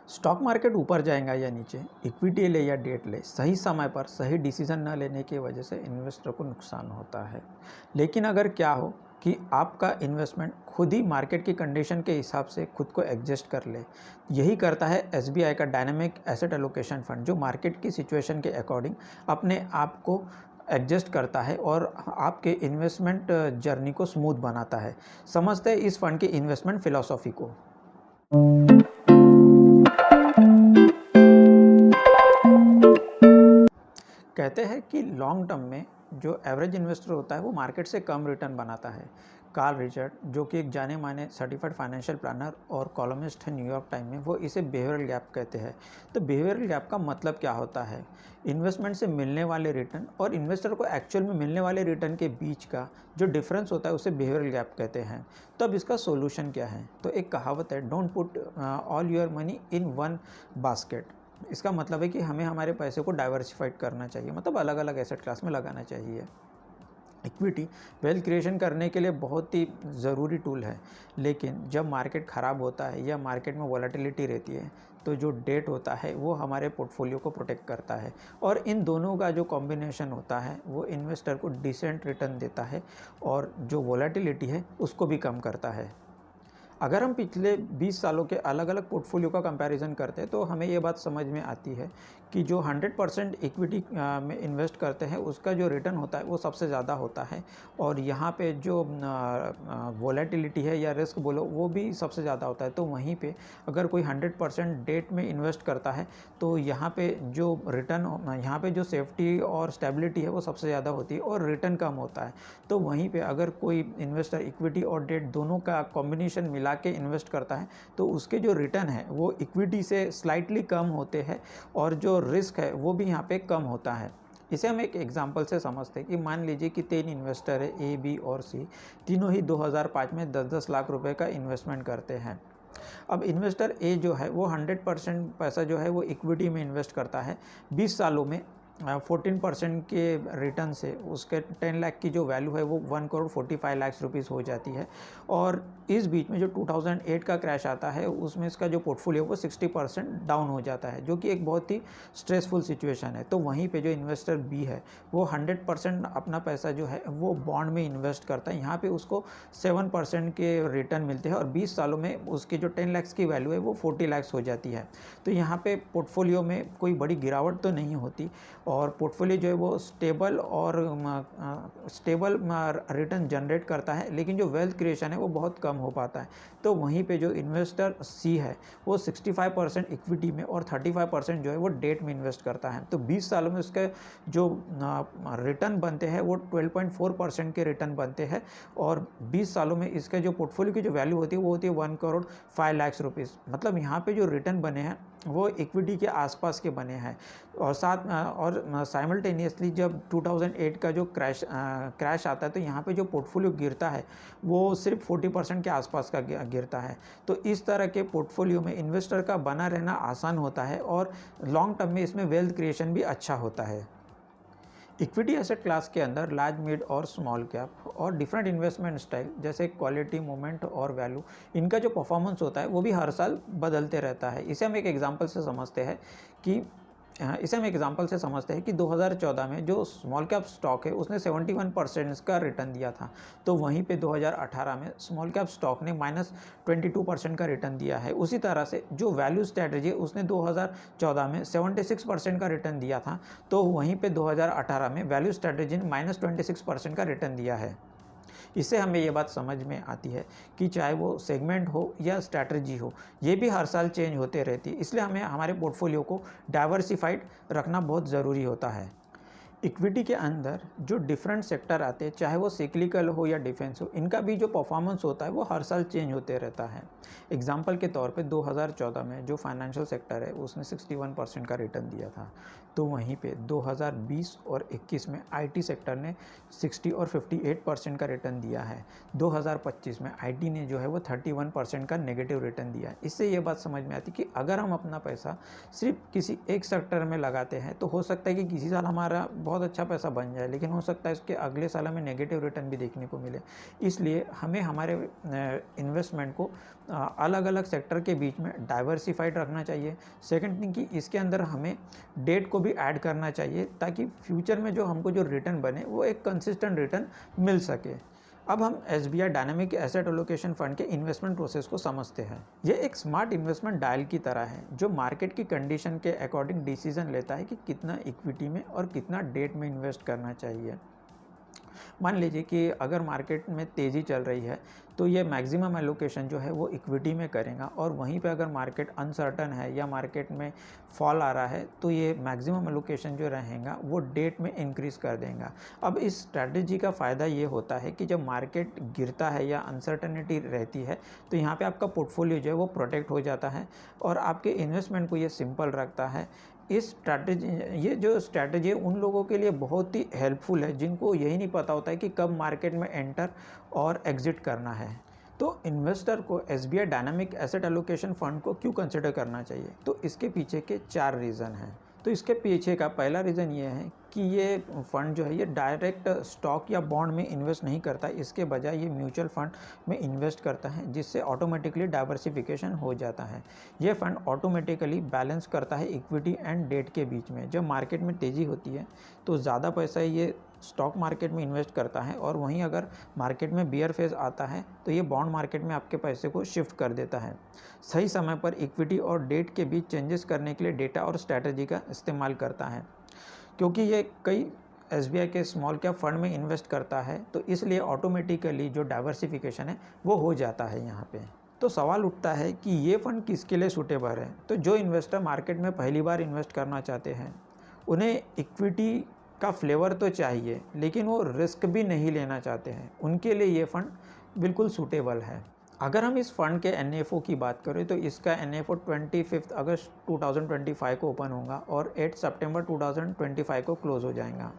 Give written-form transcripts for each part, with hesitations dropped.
Stock market ऊपर जाएगा या नीचे, इक्विटी ले या डेट ले, सही समय पर सही डिसीजन न लेने की वजह से इन्वेस्टर को नुकसान होता है। लेकिन अगर क्या हो कि आपका इन्वेस्टमेंट खुद ही मार्केट की कंडीशन के हिसाब से खुद को एडजस्ट कर ले। यही करता है एसबीआई का डायनेमिक एसेट एलोकेशन फंड, जो मार्केट की सिचुएशन के अकॉर्डिंग अपने आप को एडजस्ट करता है और आपके इन्वेस्टमेंट जर्नी को स्मूथ बनाता है। समझते हैं इस फंड की इन्वेस्टमेंट फिलॉसफी को। कहते हैं कि लॉन्ग टर्म में जो एवरेज इन्वेस्टर होता है वो मार्केट से कम रिटर्न बनाता है। कार्ल रिचर्ड, जो कि एक जाने माने सर्टिफाइड फाइनेंशियल प्लानर और कॉलमिस्ट है न्यूयॉर्क टाइम में, वो इसे बिहेवियरल गैप कहते हैं। तो बिहेवियरल गैप का मतलब क्या होता है? इन्वेस्टमेंट से मिलने वाले रिटर्न और इन्वेस्टर को एक्चुअल में मिलने वाले रिटर्न के बीच का जो डिफरेंस होता है उसे बिहेवियरल गैप कहते हैं। तो अब इसका सोल्यूशन क्या है? तो एक कहावत है, don't put all your money in one basket. इसका मतलब है कि हमें हमारे पैसे को डाइवर्सिफाइड करना चाहिए, मतलब अलग अलग एसेट क्लास में लगाना चाहिए। इक्विटी वेल्थ क्रिएशन करने के लिए बहुत ही ज़रूरी टूल है, लेकिन जब मार्केट ख़राब होता है या मार्केट में वॉलेटिलिटी रहती है तो जो डेट होता है वो हमारे पोर्टफोलियो को प्रोटेक्ट करता है और इन दोनों का जो कॉम्बिनेशन होता है वो इन्वेस्टर को डिसेंट रिटर्न देता है और जो वॉलेटिलिटी है उसको भी कम करता है। अगर हम पिछले 20 सालों के अलग अलग पोर्टफोलियो का कंपैरिजन करते हैं तो हमें ये बात समझ में आती है कि जो 100% इक्विटी में इन्वेस्ट करते हैं उसका जो रिटर्न होता है वो सबसे ज़्यादा होता है और यहाँ पे जो वॉलेटिलिटी है या रिस्क बोलो वो भी सबसे ज़्यादा होता है। तो वहीं पे अगर कोई 100% डेट में इन्वेस्ट करता है तो यहाँ पे जो रिटर्न, यहाँ पे जो सेफ्टी और स्टेबिलिटी है वो सबसे ज़्यादा होती है और रिटर्न कम होता है। तो वहीं पे अगर कोई इन्वेस्टर इक्विटी और डेट दोनों का कॉम्बिनेशन मिला के इन्वेस्ट करता है तो उसके जो रिटर्न है वो इक्विटी से स्लाइटली कम होते हैं और जो रिस्क है वो भी यहाँ पे कम होता है। इसे हम एक एग्जांपल से समझते हैं कि मान लीजिए कि 3 इन्वेस्टर है, ए, बी और सी, तीनों ही 2005 में 10-10 लाख रुपए का इन्वेस्टमेंट करते हैं। अब इन्वेस्टर ए जो है वो 100% पैसा जो है वो इक्विटी में इन्वेस्ट करता है। 20 सालों में 14% के रिटर्न से उसके 10 लाख की जो वैल्यू है वो 1 करोड़ 45 लाख रुपीज़ हो जाती है। और इस बीच में जो 2008 का क्रैश आता है उसमें इसका जो पोर्टफोलियो वो 60% डाउन हो जाता है, जो कि एक बहुत ही स्ट्रेसफुल सिचुएशन है। तो वहीं पे जो इन्वेस्टर बी है वो 100% अपना पैसा जो है वो बॉन्ड में इन्वेस्ट करता है। यहाँ पे उसको 7% के रिटर्न मिलते हैं और 20 सालों में उसकी जो 10 लाख की वैल्यू है वो 40 लाख हो जाती है। तो यहाँ पे पोर्टफोलियो में कोई बड़ी गिरावट तो नहीं होती और पोर्टफोलियो जो है वो स्टेबल रिटर्न जनरेट करता है, लेकिन जो वेल्थ क्रिएशन है वो बहुत कम हो पाता है। तो वहीं पे जो इन्वेस्टर सी है वो 65% इक्विटी में और 35% जो है वो डेट में इन्वेस्ट करता है। तो 20 सालों में उसके जो रिटर्न बनते हैं वो 12.4% के रिटर्न बनते हैं और 20 सालों में इसके जो पोर्टफोलियो की जो वैल्यू होती है वो होती है 1 करोड़ 5 लाख रुपीज़। मतलब यहाँ पे जो रिटर्न बने हैं वो इक्विटी के आसपास के बने हैं और साइमल्टेनियसली जब 2008 का जो क्रैश आता है तो यहाँ पे जो पोर्टफोलियो गिरता है वो सिर्फ 40% के आसपास का गिरता है। तो इस तरह के पोर्टफोलियो में इन्वेस्टर का बना रहना आसान होता है और लॉन्ग टर्म में इसमें वेल्थ क्रिएशन भी अच्छा होता है। इक्विटी एसेट क्लास के अंदर लार्ज, मिड और स्मॉल कैप और डिफरेंट इन्वेस्टमेंट स्टाइल जैसे क्वालिटी, मोमेंट और वैल्यू, इनका जो परफॉर्मेंस होता है वो भी हर साल बदलते रहता है। इसे हम एक एग्जांपल से समझते हैं कि 2014 में जो स्मॉल कैप स्टॉक है उसने 71% का रिटर्न दिया था। तो वहीं पे 2018 में स्मॉल कैप स्टॉक ने -22% का रिटर्न दिया है। उसी तरह से जो वैल्यू स्ट्रैटेजी उसने 2014 में 76% का रिटर्न दिया था, तो वहीं पे 2018 में वैल्यू स्ट्रैटेजी ने -26% का रिटर्न दिया है। इससे हमें ये बात समझ में आती है कि चाहे वो सेगमेंट हो या स्ट्रैटेजी हो, ये भी हर साल चेंज होते रहती है। इसलिए हमें हमारे पोर्टफोलियो को डाइवर्सिफाइड रखना बहुत ज़रूरी होता है। इक्विटी के अंदर जो डिफरेंट सेक्टर आते हैं, चाहे वो सिक्लिकल हो या डिफेंस हो, इनका भी जो परफॉर्मेंस होता है वो हर साल चेंज होते रहता है। एग्जाम्पल के तौर पे 2014 में जो फाइनेंशियल सेक्टर है उसने 61% का रिटर्न दिया था। तो वहीं पे 2020 और 21 में आईटी सेक्टर ने 60 और 58% का रिटर्न दिया है। 2025 में आईटी ने जो है वो 31% का नेगेटिव रिटर्न दिया है। इससे ये बात समझ में आती है कि अगर हम अपना पैसा सिर्फ किसी एक सेक्टर में लगाते हैं तो हो सकता है कि किसी साल हमारा बहुत अच्छा पैसा बन जाए, लेकिन हो सकता है इसके अगले साल हमें नेगेटिव रिटर्न भी देखने को मिले। इसलिए हमें हमारे इन्वेस्टमेंट को अलग अलग सेक्टर के बीच में डाइवर्सिफाइड रखना चाहिए। सेकंड थिंग कि इसके अंदर हमें डेट को भी ऐड करना चाहिए, ताकि फ्यूचर में जो हमको जो रिटर्न बने वो एक कंसिस्टेंट रिटर्न मिल सके। अब हम SBI dynamic asset allocation fund के इन्वेस्टमेंट प्रोसेस को समझते हैं। ये एक स्मार्ट इन्वेस्टमेंट डायल की तरह है, जो मार्केट की कंडीशन के अकॉर्डिंग डिसीजन लेता है कि कितना इक्विटी में और कितना डेट में इन्वेस्ट करना चाहिए। मान लीजिए कि अगर मार्केट में तेज़ी चल रही है तो ये मैक्सिमम एलोकेशन जो है वो इक्विटी में करेगा, और वहीं पे अगर मार्केट अनसर्टन है या मार्केट में फॉल आ रहा है तो ये मैक्सिमम एलोकेशन जो रहेगा वो डेट में इंक्रीज़ कर देगा। अब इस स्ट्रैटेजी का फ़ायदा ये होता है कि जब मार्केट गिरता है या अनसर्टनिटी रहती है तो यहाँ पे आपका पोर्टफोलियो जो है वो प्रोटेक्ट हो जाता है और आपके इन्वेस्टमेंट को ये सिंपल रखता है। ये जो स्ट्रैटेजी है उन लोगों के लिए बहुत ही हेल्पफुल है जिनको यही नहीं पता होता है कि कब मार्केट में एंटर और एग्जिट करना है। तो इन्वेस्टर को SBI dynamic asset allocation fund को क्यों कंसिडर करना चाहिए? तो इसके पीछे के 4 रीज़न हैं। तो इसके पीछे का पहला रीज़न ये है कि ये फंड जो है ये डायरेक्ट स्टॉक या बॉन्ड में इन्वेस्ट नहीं करता, इसके बजाय ये म्यूचुअल फंड में इन्वेस्ट करता है, जिससे ऑटोमेटिकली डाइवर्सिफिकेशन हो जाता है। ये फंड ऑटोमेटिकली बैलेंस करता है इक्विटी एंड डेट के बीच में। जब मार्केट में तेज़ी होती है तो ज़्यादा पैसा ये स्टॉक मार्केट में इन्वेस्ट करता है, और वहीं अगर मार्केट में बियर फेज आता है तो ये बॉन्ड मार्केट में आपके पैसे को शिफ्ट कर देता है। सही समय पर इक्विटी और डेट के बीच चेंजेस करने के लिए डेटा और स्ट्रैटेजी का इस्तेमाल करता है। क्योंकि ये कई एसबीआई के स्मॉल कैप फंड में इन्वेस्ट करता है तो इसलिए ऑटोमेटिकली जो डाइवर्सिफिकेशन है वो हो जाता है यहाँ पे। तो सवाल उठता है कि ये फंड किसके लिए सूटेबल है? तो जो इन्वेस्टर मार्केट में पहली बार इन्वेस्ट करना चाहते हैं, उन्हें इक्विटी का फ्लेवर तो चाहिए लेकिन वो रिस्क भी नहीं लेना चाहते हैं, उनके लिए ये फ़ंड बिल्कुल सूटेबल है। अगर हम इस फंड के एनएफओ की बात करें तो इसका एनएफओ 25 अगस्त 2025 को ओपन होगा और 8 सितंबर 2025 को क्लोज़ हो जाएगा।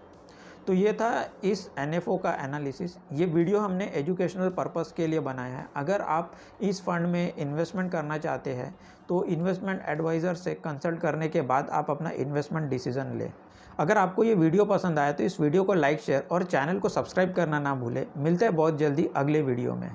तो ये था इस एनएफओ का एनालिसिस। ये वीडियो हमने एजुकेशनल पर्पस के लिए बनाया है। अगर आप इस फंड में इन्वेस्टमेंट करना चाहते हैं तो इन्वेस्टमेंट एडवाइज़र से कंसल्ट करने के बाद आप अपना इन्वेस्टमेंट डिसीजन लें। अगर आपको ये वीडियो पसंद आया तो इस वीडियो को लाइक, शेयर और चैनल को सब्सक्राइब करना ना भूलें। मिलते हैं बहुत जल्दी अगले वीडियो में।